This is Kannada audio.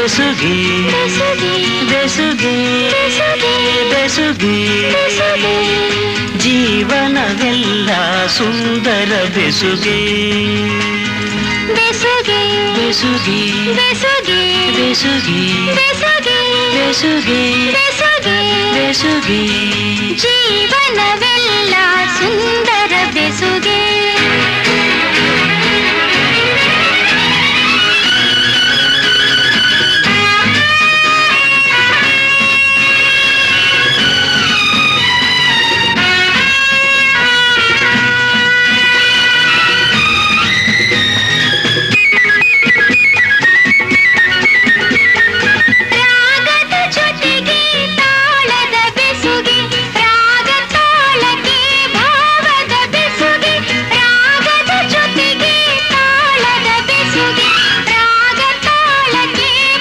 ಬೆಸುಗೆ ಬೆಸುಗೆ ಬೆಸುಗೆ ಜೀವನವೆಲ್ಲ ಸುಂದರ ಬೆಸುಗೆ ಬೆಸುಗೆ ಬೆಸುಗೆ ಬೆಸುಗೆ ಬೆಸುಗೆ ಬೆಸುಗೆ ಬೆಸುಗೆ ಬೆಸುಗೆ ಜೀವನವೆಲ್ಲ ಸುಂದರ ಬೆಸುಗೆ